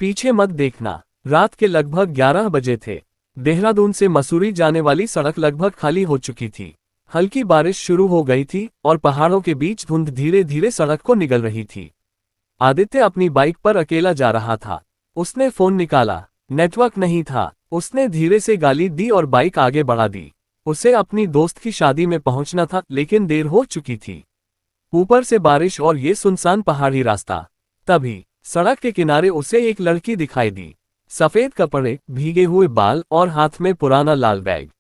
पीछे मत देखना। रात के लगभग 11 बजे थे। देहरादून से मसूरी जाने वाली सड़क लगभग खाली हो चुकी थी। हल्की बारिश शुरू हो गई थी और पहाड़ों के बीच धुंध धीरे धीरे सड़क को निगल रही थी। आदित्य अपनी बाइक पर अकेला जा रहा था। उसने फोन निकाला, नेटवर्क नहीं था। उसने धीरे से गाली दी और बाइक आगे बढ़ा दी। उसे अपनी दोस्त की शादी में पहुंचना था, लेकिन देर हो चुकी थी। ऊपर से बारिश और ये सुनसान पहाड़ी रास्ता। तभी सड़क के किनारे उसे एक लड़की दिखाई दी। सफेद कपड़े, भीगे हुए बाल और हाथ में पुराना लाल बैग।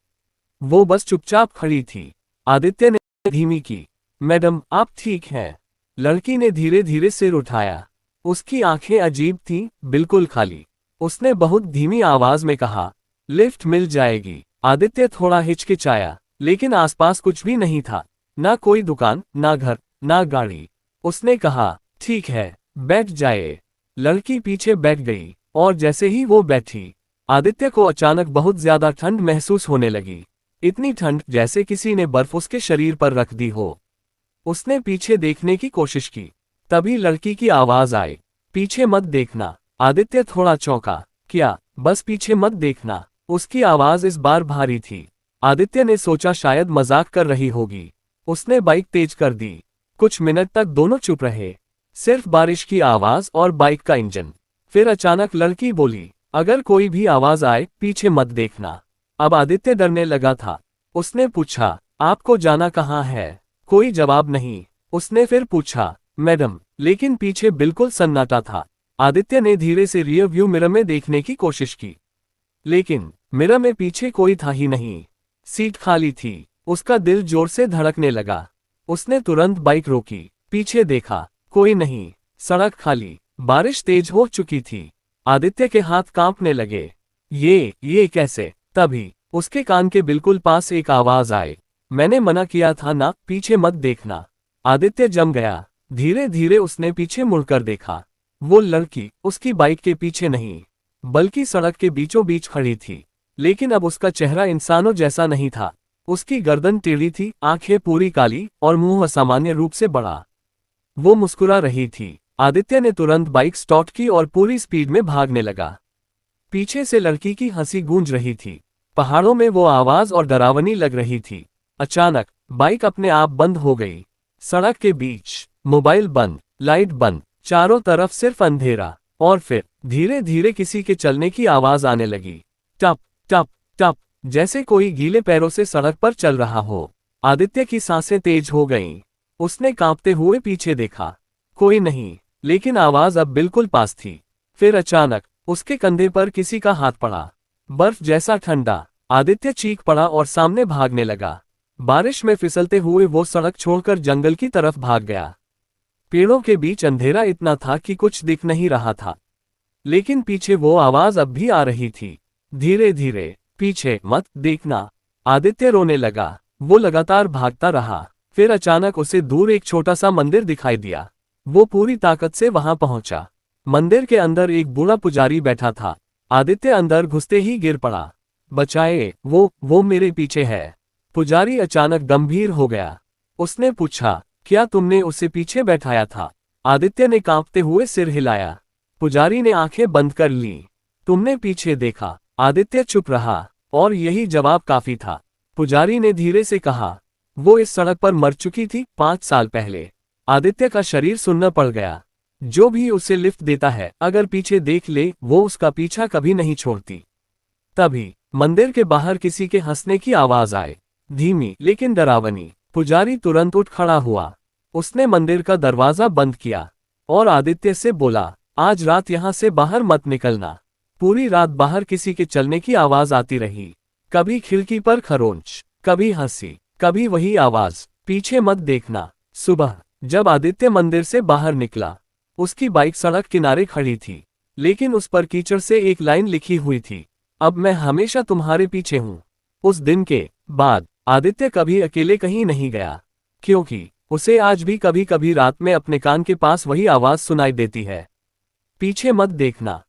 वो बस चुपचाप खड़ी थी। आदित्य ने धीमी की, मैडम आप ठीक हैं? लड़की ने धीरे धीरे सिर उठाया। उसकी आंखें अजीब थीं, बिल्कुल खाली। उसने बहुत धीमी आवाज में कहा, लिफ्ट मिल जाएगी। आदित्य थोड़ा हिचकिचाया, लेकिन आसपास कुछ भी नहीं था। ना कोई दुकान, ना घर, ना गाड़ी। उसने कहा, ठीक है, बैठ जाए। लड़की पीछे बैठ गई और जैसे ही वो बैठी, आदित्य को अचानक बहुत ज्यादा ठंड महसूस होने लगी। इतनी ठंड जैसे किसी ने बर्फ उसके शरीर पर रख दी हो। उसने पीछे देखने की कोशिश की। तभी लड़की की आवाज आई, पीछे मत देखना। आदित्य थोड़ा चौंका, क्या बस पीछे मत देखना? उसकी आवाज इस बार भारी थी। आदित्य ने सोचा शायद मजाक कर रही होगी। उसने बाइक तेज कर दी। कुछ मिनट तक दोनों चुप रहे, सिर्फ बारिश की आवाज और बाइक का इंजन। फिर अचानक लड़की बोली, अगर कोई भी आवाज आए पीछे मत देखना। अब आदित्य डरने लगा था। उसने पूछा, आपको जाना कहाँ है? कोई जवाब नहीं। उसने फिर पूछा, मैडम? लेकिन पीछे बिल्कुल सन्नाटा था। आदित्य ने धीरे से रियर व्यू मिरर में देखने की कोशिश की, लेकिन मिरर में पीछे कोई था ही नहीं। सीट खाली थी। उसका दिल जोर से धड़कने लगा। उसने तुरंत बाइक रोकी, पीछे देखा, कोई नहीं। सड़क खाली। बारिश तेज हो चुकी थी। आदित्य के हाथ कांपने लगे। ये कैसे? तभी उसके कान के बिल्कुल पास एक आवाज आई, मैंने मना किया था ना, पीछे मत देखना। आदित्य जम गया। धीरे धीरे उसने पीछे मुड़कर देखा। वो लड़की उसकी बाइक के पीछे नहीं, बल्कि सड़क के बीचों बीच खड़ी थी। लेकिन अब उसका चेहरा इंसानों जैसा नहीं था। उसकी गर्दन टेढ़ी थी, आंखें पूरी काली और मुंह असामान्य रूप से बड़ा। वो मुस्कुरा रही थी। आदित्य ने तुरंत बाइक स्टार्ट की और पूरी स्पीड में भागने लगा। पीछे से लड़की की हंसी गूंज रही थी। पहाड़ों में वो आवाज और डरावनी लग रही थी। अचानक बाइक अपने आप बंद हो गई। सड़क के बीच मोबाइल बंद, लाइट बंद, चारों तरफ सिर्फ अंधेरा। और फिर धीरे धीरे किसी के चलने की आवाज आने लगी, टप टप टप, जैसे कोई गीले पैरों से सड़क पर चल रहा हो। आदित्य की सांसें तेज हो गईं। उसने कांपते हुए पीछे देखा, कोई नहीं, लेकिन आवाज अब बिल्कुल पास थी। फिर अचानक उसके कंधे पर किसी का हाथ पड़ा, बर्फ जैसा ठंडा। आदित्य चीख पड़ा और सामने भागने लगा। बारिश में फिसलते हुए वो सड़क छोड़कर जंगल की तरफ भाग गया। पेड़ों के बीच अंधेरा इतना था कि कुछ दिख नहीं रहा था, लेकिन पीछे वो आवाज अब भी आ रही थी, धीरे धीरे, पीछे मत देखना। आदित्य रोने लगा। वो लगातार भागता रहा। फिर अचानक उसे दूर एक छोटा सा मंदिर दिखाई दिया। वो पूरी ताकत से वहां पहुंचा। मंदिर के अंदर एक बूढ़ा पुजारी बैठा था। आदित्य अंदर घुसते ही गिर पड़ा। बचाए, वो मेरे पीछे है। पुजारी अचानक गंभीर हो गया। उसने पूछा, क्या तुमने उसे पीछे बैठाया था? आदित्य ने कांपते हुए सिर हिलाया। पुजारी ने आंखें बंद कर लीं। तुमने पीछे देखा? आदित्य चुप रहा, और यही जवाब काफी था। पुजारी ने धीरे से कहा, वो इस सड़क पर मर चुकी थी 5 साल पहले। आदित्य का शरीर सुन्न पड़ गया। जो भी उसे लिफ्ट देता है, अगर पीछे देख ले, वो उसका पीछा कभी नहीं छोड़ती। तभी मंदिर के बाहर किसी के हंसने की आवाज आए, धीमी लेकिन डरावनी। पुजारी तुरंत उठ खड़ा हुआ। उसने मंदिर का दरवाजा बंद किया और आदित्य से बोला, आज रात यहां से बाहर मत निकलना। पूरी रात बाहर किसी के चलने की आवाज आती रही, कभी खिड़की पर खरोंच, कभी हंसी, कभी वही आवाज, पीछे मत देखना। सुबह जब आदित्य मंदिर से बाहर निकला, उसकी बाइक सड़क किनारे खड़ी थी, लेकिन उस पर कीचड़ से एक लाइन लिखी हुई थी, अब मैं हमेशा तुम्हारे पीछे हूं। उस दिन के बाद आदित्य कभी अकेले कहीं नहीं गया, क्योंकि उसे आज भी कभी कभी रात में अपने कान के पास वही आवाज सुनाई देती है, पीछे मत देखना।